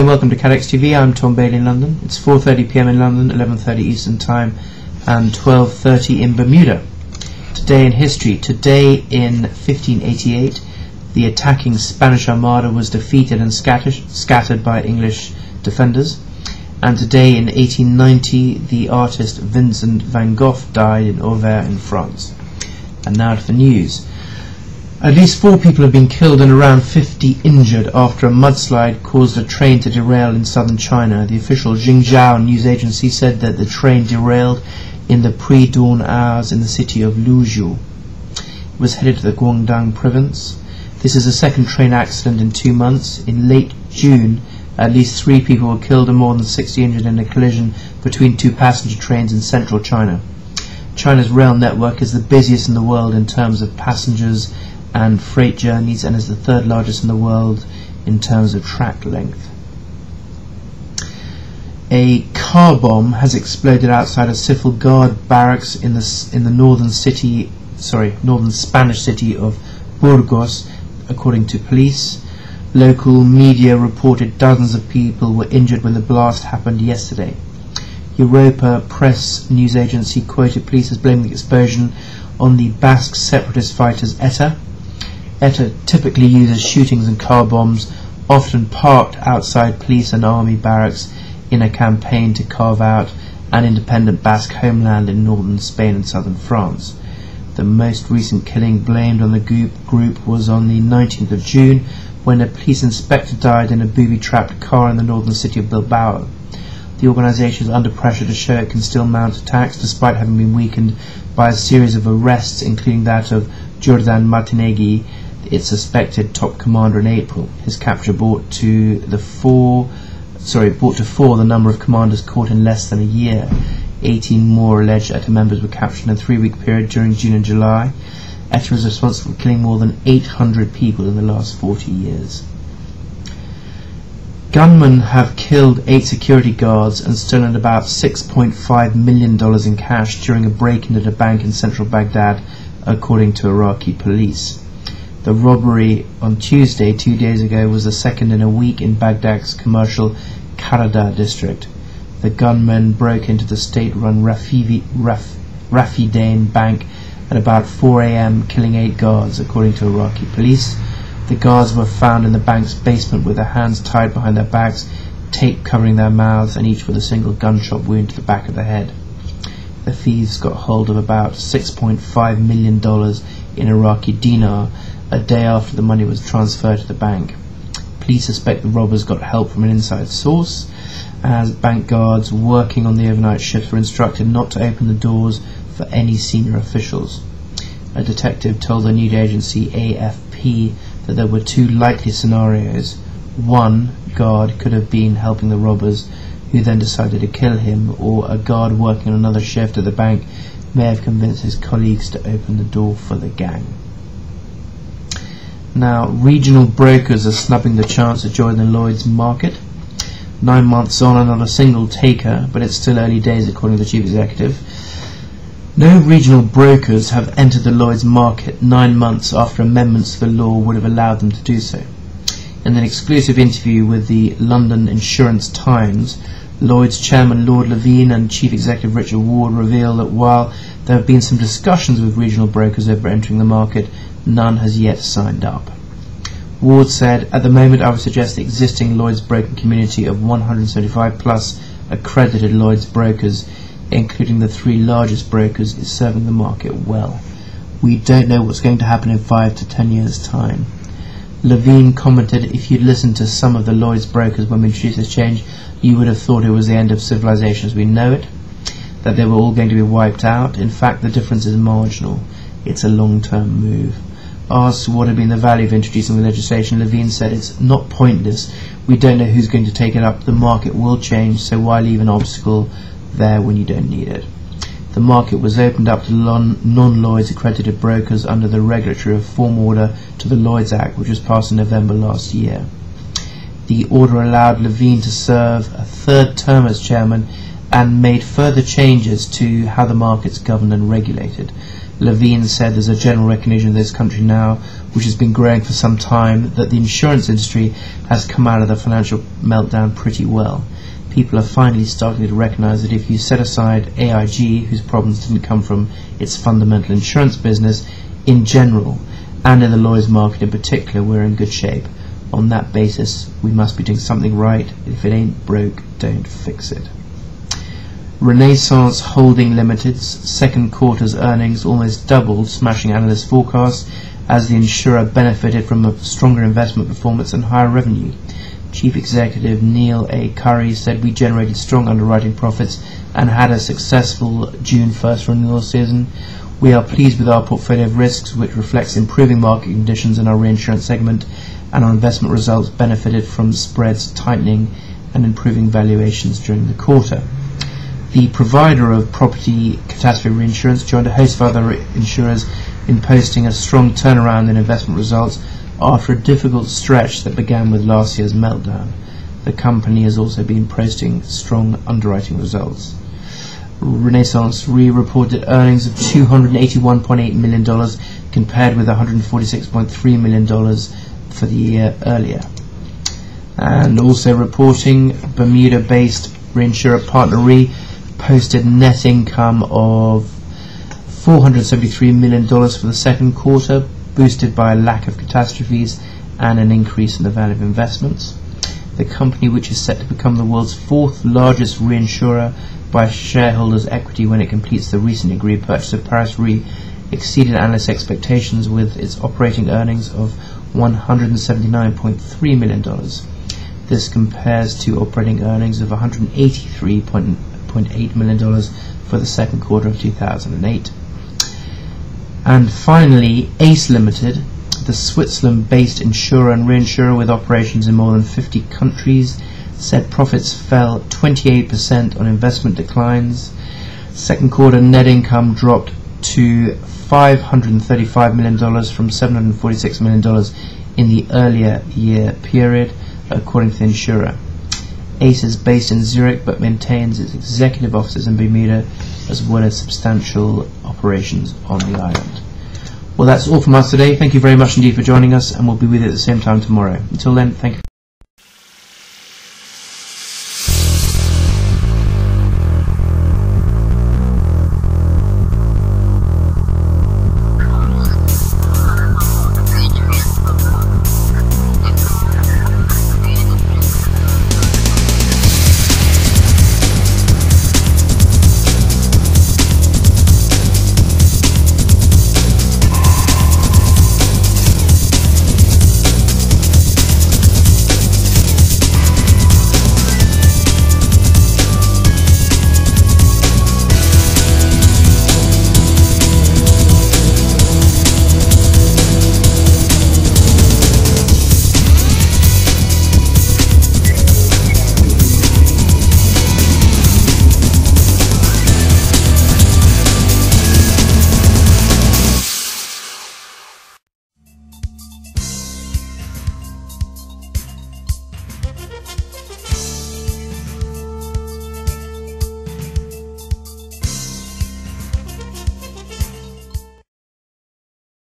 welcome to CATEX-TV. I'm Tom Bailey in London. It's 4:30 PM in London, 11:30 Eastern Time, and 12:30 in Bermuda. Today in history. Today in 1588, the attacking Spanish Armada was defeated and scattered by English defenders. And today in 1890, the artist Vincent van Gogh died in Auvers in France. And now to the news. At least 4 people have been killed and around 50 injured after a mudslide caused a train to derail in southern China. The official Xinjiao news agency said that the train derailed in the pre-dawn hours in the city of Luzhou. It was headed to the Guangdong province. This is the second train accident in 2 months. In late June, at least 3 people were killed and more than 60 injured in a collision between 2 passenger trains in central China. China's rail network is the busiest in the world in terms of passengers and freight journeys, and is the 3rd largest in the world in terms of track length. A car bomb has exploded outside a civil guard barracks in the northern Spanish city of Burgos, according to police. Local media reported dozens of people were injured when the blast happened yesterday. Europa Press news agency quoted police as blaming the explosion on the Basque separatist fighters ETA. ETA typically uses shootings and car bombs, often parked outside police and army barracks, in a campaign to carve out an independent Basque homeland in northern Spain and southern France. The most recent killing blamed on the group was on the 19th of June, when a police inspector died in a booby-trapped car in the northern city of Bilbao. The organisation is under pressure to show it can still mount attacks despite having been weakened by a series of arrests, including that of Jordan Martinegui, its suspected top commander, in April. His capture brought to 4 the number of commanders caught in less than a year. 18 more alleged ETA members were captured in a 3-week period during June and July. ETA is responsible for killing more than 800 people in the last 40 years. Gunmen have killed 8 security guards and stolen about $6.5 million in cash during a break-in at a bank in central Baghdad, according to Iraqi police. The robbery on Tuesday, 2 days ago, was the second in a week in Baghdad's commercial Karada district. The gunmen broke into the state-run Rafidain bank at about 4 AM, killing 8 guards, according to Iraqi police. The guards were found in the bank's basement with their hands tied behind their backs, tape covering their mouths, and each with a single gunshot wound to the back of the head. The thieves got hold of about $6.5 million in Iraqi dinar a day after the money was transferred to the bank. Police suspect the robbers got help from an inside source, as bank guards working on the overnight shifts were instructed not to open the doors for any senior officials. A detective told the news agency AFP that there were 2 likely scenarios. One guard could have been helping the robbers, who then decided to kill him, or a guard working on another shift at the bank may have convinced his colleagues to open the door for the gang. Now, regional brokers are snubbing the chance to join the Lloyd's market. 9 months on and not a single taker, but it's still early days, according to the chief executive. No regional brokers have entered the Lloyd's market 9 months after amendments to the law would have allowed them to do so. In an exclusive interview with the London Insurance Times, Lloyd's chairman Lord Levine and chief executive Richard Ward revealed that while there have been some discussions with regional brokers over entering the market, none has yet signed up. Ward said, "At the moment I would suggest the existing Lloyd's broking community of 175 plus accredited Lloyd's brokers, including the 3 largest brokers, is serving the market well. We don't know what's going to happen in 5 to 10 years' time." Levine commented, "If you'd listened to some of the Lloyd's brokers when we introduced this change, you would have thought it was the end of civilization as we know it, that they were all going to be wiped out. In fact, the difference is marginal. It's a long-term move." Asked what had been the value of introducing the legislation, Levine said, "It's not pointless. We don't know who's going to take it up. The market will change, so why leave an obstacle there when you don't need it?" The market was opened up to non-Lloyd's accredited brokers under the regulatory reform order to the Lloyd's Act, which was passed in November last year. The order allowed Levine to serve a 3rd term as chairman and made further changes to how the market's governed and regulated. Levine said there's a general recognition in this country now, which has been growing for some time, that the insurance industry has come out of the financial meltdown pretty well. People are finally starting to recognise that if you set aside AIG, whose problems didn't come from its fundamental insurance business in general, and in the Lloyd's market in particular, we're in good shape. On that basis, we must be doing something right. If it ain't broke, don't fix it. Renaissance Holding Limited's second quarter's earnings almost doubled, smashing analysts' forecasts, as the insurer benefited from a stronger investment performance and higher revenue. Chief Executive Neil A. Curry said, "We generated strong underwriting profits and had a successful June 1st renewal season. We are pleased with our portfolio of risks, which reflects improving market conditions in our reinsurance segment, and our investment results benefited from spreads tightening and improving valuations during the quarter." The provider of property catastrophe reinsurance joined a host of other insurers in posting a strong turnaround in investment results after a difficult stretch that began with last year's meltdown. The company has also been posting strong underwriting results. Renaissance Re reported earnings of $281.8 million compared with $146.3 million for the year earlier. And also reporting, Bermuda-based reinsurer Partner Re posted net income of $473 million for the second quarter, boosted by a lack of catastrophes and an increase in the value of investments. The company, which is set to become the world's fourth largest reinsurer by shareholders' equity when it completes the recently agreed purchase of Paris Re, exceeded analyst expectations with its operating earnings of $179.3 million. This compares to operating earnings of $183.8 million for the second quarter of 2008. And finally, ACE Limited, the Switzerland-based insurer and reinsurer with operations in more than 50 countries, said profits fell 28% on investment declines. Second quarter net income dropped to $535 million from $746 million in the earlier year period, according to the insurer. ACE is based in Zurich but maintains its executive offices in Bermuda, as well as substantial operations on the island. Well, that's all from us today. Thank you very much indeed for joining us, and we'll be with you at the same time tomorrow. Until then, thank you.